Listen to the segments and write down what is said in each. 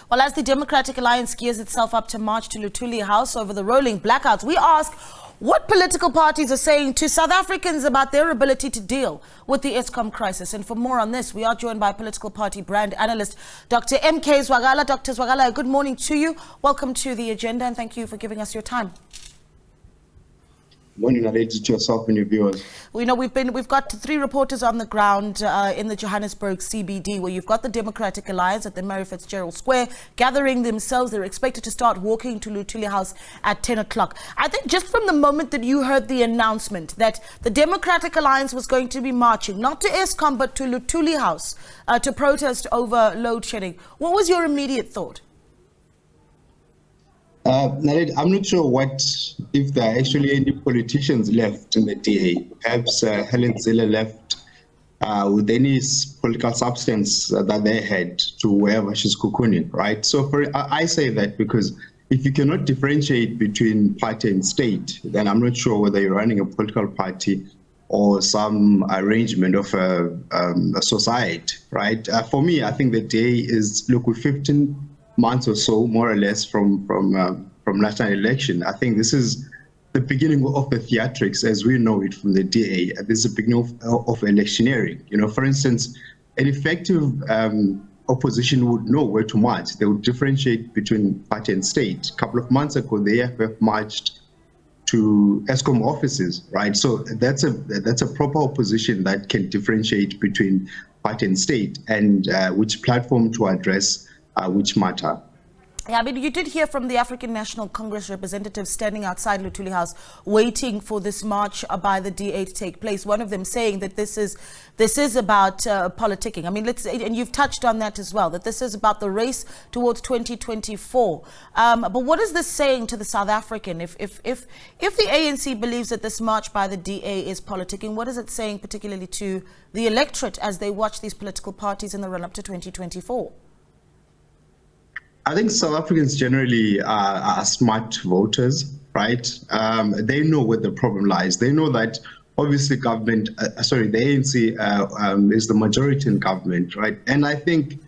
Well, as the Democratic Alliance gears itself up to march to Luthulu House over the rolling blackouts, we ask what political parties are saying to South Africans about their ability to deal with the Eskom crisis. And for more on this, we are joined by political party brand analyst, Dr. M.K. Zwakala. Dr. Zwakala, good morning to you. Welcome to the agenda and thank you for giving us your time. Morning, related to yourself and your viewers. We know we've got 3 reporters on the ground in the Johannesburg CBD, where you've got the Democratic Alliance at the Mary Fitzgerald Square gathering themselves. They're expected to start walking to Luthuli House at 10 o'clock. I think just from the moment that you heard the announcement that the Democratic Alliance was going to be marching, not to Eskom, but to Luthuli House to protest over load shedding, what was your immediate thought? I'm not sure if there are actually any politicians left in the DA. Perhaps Helen Zille left with any political substance that they had to wherever she's cocooning, right? So I say that because if you cannot differentiate between party and state, then I'm not sure whether you're running a political party or some arrangement of a society, right? For me, I think the DA is, look, with 15 months or so, more or less, from national election. I think this is the beginning of the theatrics as we know it from the DA. This is the beginning of electioneering. You know, for instance, an effective opposition would know where to march. They would differentiate between party and state. A couple of months ago, the AFF marched to Eskom offices, right? So that's a proper opposition that can differentiate between party and state and which platform to address which matter. Yeah, I mean, you did hear from the African National Congress representatives standing outside Luthuli House waiting for this march by the DA to take place. One of them saying that this is about politicking. I mean, and you've touched on that as well, that this is about the race towards 2024. But what is this saying to the South African? If the ANC believes that this march by the DA is politicking, what is it saying particularly to the electorate as they watch these political parties in the run-up to 2024? I think South Africans generally are smart voters, right? They know where the problem lies. They know that obviously the ANC is the majority in government, right? And I think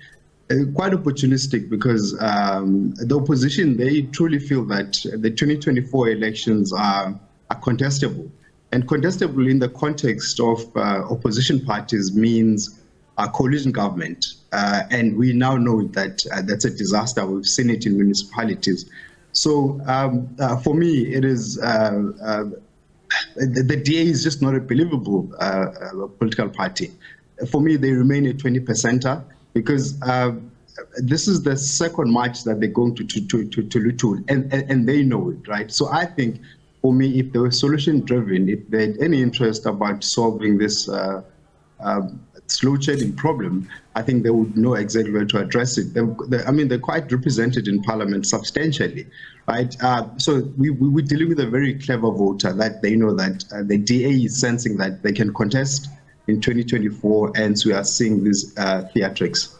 quite opportunistic because the opposition, they truly feel that the 2024 elections are contestable. And contestable in the context of opposition parties means a coalition government. And we now know that that's a disaster. We've seen it in municipalities. So for me, it is the DA is just not a believable political party. For me, they remain a 20%er because this is the second march that they're going to Luthuli, and they know it, right? So I think for me, if they were solution driven, if they had any interest about solving this slow shedding problem, I think they would know exactly where to address it. They're quite represented in Parliament substantially, right? So we're dealing with a very clever voter that they know that the DA is sensing that they can contest in 2024, and so we are seeing these theatrics.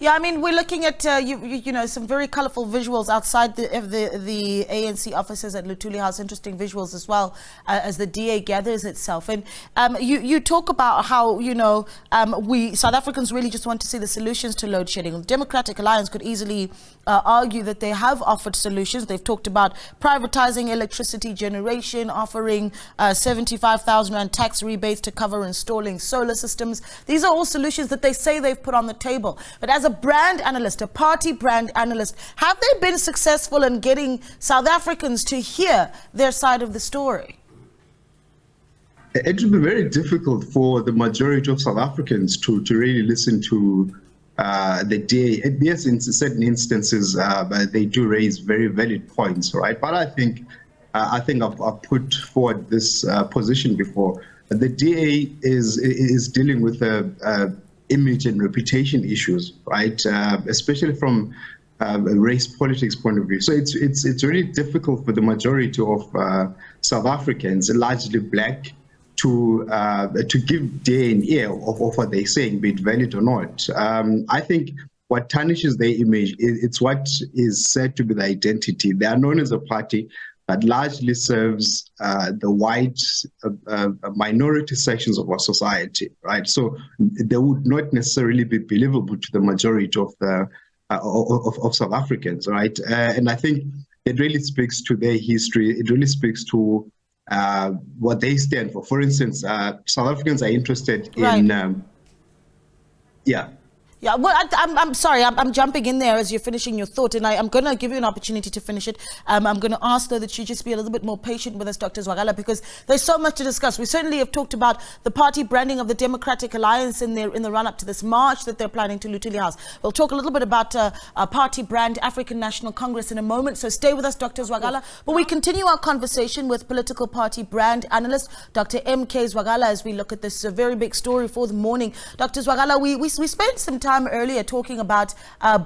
Yeah, I mean, we're looking at, you know, some very colorful visuals outside the ANC offices at Luthuli House, interesting visuals as well as the DA gathers itself. And you talk about how, you know, we South Africans really just want to see the solutions to load shedding. The Democratic Alliance could easily argue that they have offered solutions. They've talked about privatizing electricity generation, offering 75,000 rand tax rebates to cover installing solar systems. These are all solutions that they say they've put on the table. But as a brand analyst, a party brand analyst, have they been successful in getting South Africans to hear their side of the story? It will be very difficult for the majority of South Africans to really listen to the DA. Yes, in certain instances, they do raise very valid points, right? But I think I've put forward this position before. The DA is dealing with image and reputation issues, right? Especially from a race politics point of view. So it's really difficult for the majority of South Africans, largely black, to give DA an ear of what they're saying, be it valid or not. I think what tarnishes their image, it's what is said to be the identity. They are known as a party that largely serves the white minority sections of our society, right? So they would not necessarily be believable to the majority of the of South Africans, right? And I think it really speaks to their history. It really speaks to what they stand for. For instance, South Africans are interested in, yeah. Yeah, well, I'm sorry, I'm jumping in there as you're finishing your thought, and I'm going to give you an opportunity to finish it. I'm going to ask, though, that you just be a little bit more patient with us, Dr. Zwakala, because there's so much to discuss. We certainly have talked about the party branding of the Democratic Alliance in the run-up to this march that they're planning to Luthuli House. We'll talk a little bit about our party brand, African National Congress, in a moment, so stay with us, Dr. Zwakala. But we continue our conversation with political party brand analyst, Dr. M.K. Zwakala, as we look at this very big story for the morning. Dr. Zwakala, we spent some time earlier talking about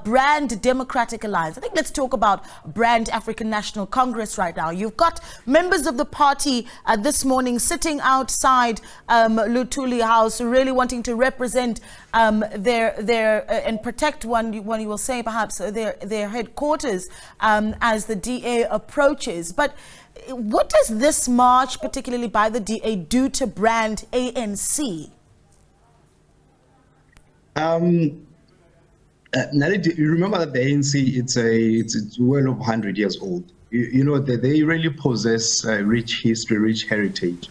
brand Democratic Alliance. I think let's talk about brand African National Congress right now. You've got members of the party this morning sitting outside Luthulu House, really wanting to represent their and protect one you will say perhaps their headquarters as the DA approaches. But what does this march, particularly by the DA, do to brand ANC? Naledi, you remember that the ANC, it's well over 100 years old. You know, they really possess rich history, rich heritage.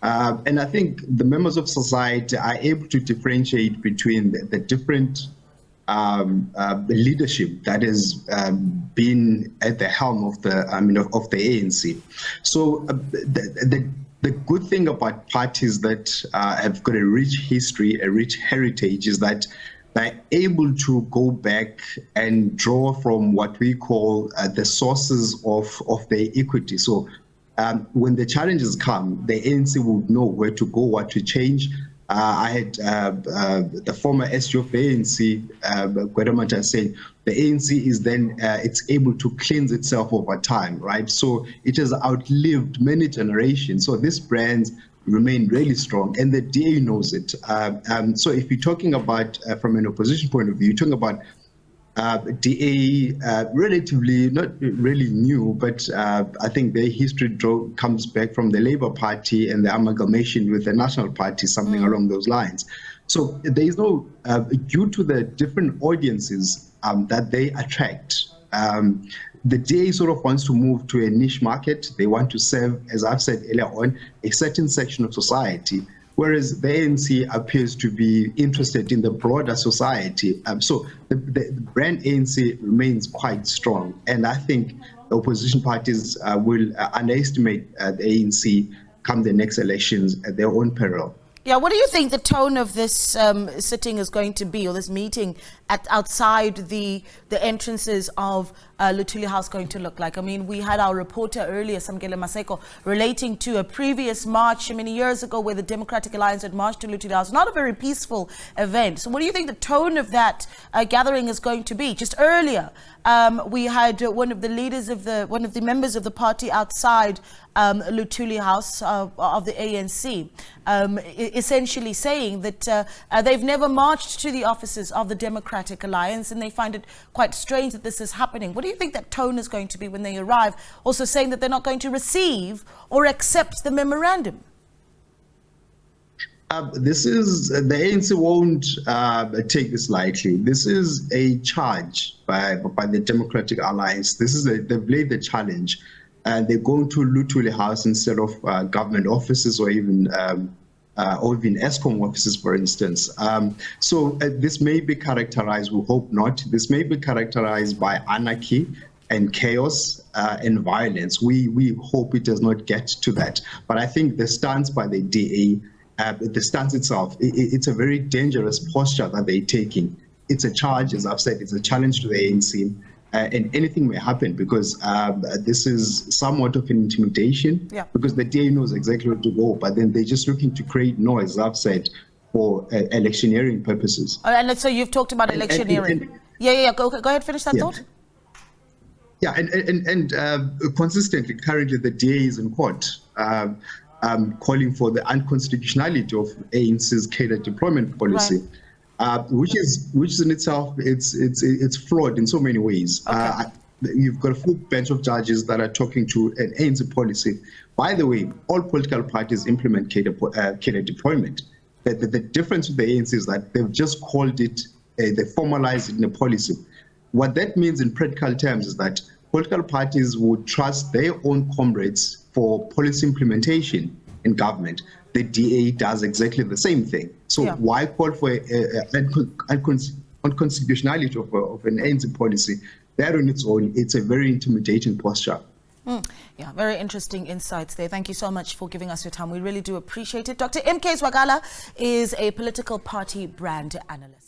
And I think the members of society are able to differentiate between the different leadership that has been at the helm of the ANC. So the good thing about parties that have got a rich history, a rich heritage, is that they're able to go back and draw from what we call the sources of their equity. So when the challenges come, the ANC would know where to go, what to change. I had the former SG of the ANC, Gwedamata, saying the ANC is then it's able to cleanse itself over time, right? So it has outlived many generations. So these brands remain really strong, and the DA knows it. So if you're talking about, from an opposition point of view, you're talking about DA relatively, not really new, but I think their history comes back from the Labour Party and the amalgamation with the National Party, something along those lines. So there is no, due to the different audiences that they attract, the DA sort of wants to move to a niche market. They want to serve, as I've said earlier on, a certain section of society, whereas the ANC appears to be interested in the broader society. So the brand ANC remains quite strong. And I think the opposition parties will underestimate the ANC come the next elections at their own peril. Yeah, what do you think the tone of this sitting is going to be, or this meeting outside the entrances of Luthuli House going to look like? I mean, we had our reporter earlier, Samkele Maseko, relating to a previous march many years ago where the Democratic Alliance had marched to Luthuli House. Not a very peaceful event. So what do you think the tone of that gathering is going to be? Just earlier, we had one of the members of the party outside Luthuli House of the ANC, essentially saying that they've never marched to the offices of the Democratic Alliance, and they find it quite strange that this is happening. What do you think that tone is going to be when they arrive? Also saying that they're not going to receive or accept the memorandum. The ANC won't take this lightly. This is a charge by the Democratic Alliance. They've laid the challenge, and they're going to Luthulu House instead of government offices or even Eskom offices, for instance. So this may be characterized, we hope not, this may be characterized by anarchy and chaos and violence. We hope it does not get to that. But I think the stance by the DA, the stance itself, it's a very dangerous posture that they're taking. It's a charge, as I've said, it's a challenge to the ANC. And anything may happen, because this is somewhat of an intimidation, because the DA knows exactly where to go, but then they're just looking to create noise, as I've said, for electioneering purposes. And so you've talked about electioneering. Go ahead, finish that thought. Yeah, and consistently, currently the DA is in court, calling for the unconstitutionality of ANC's cadre deployment policy. Right. Which is in itself, it's flawed in so many ways. Okay. You've got a full bench of judges that are talking to an ANC policy. By the way, all political parties implement cadre deployment. The difference with the ANC is that they've just called it, they formalized it in a policy. What that means in practical terms is that political parties would trust their own comrades for policy implementation in government. The DA does exactly the same thing. So why call for unconstitutionality of an ANC policy? That on its own, it's a very intimidating posture. Yeah, very interesting insights there. Thank you so much for giving us your time. We really do appreciate it. Dr. MK Zwakala is a political party brand analyst.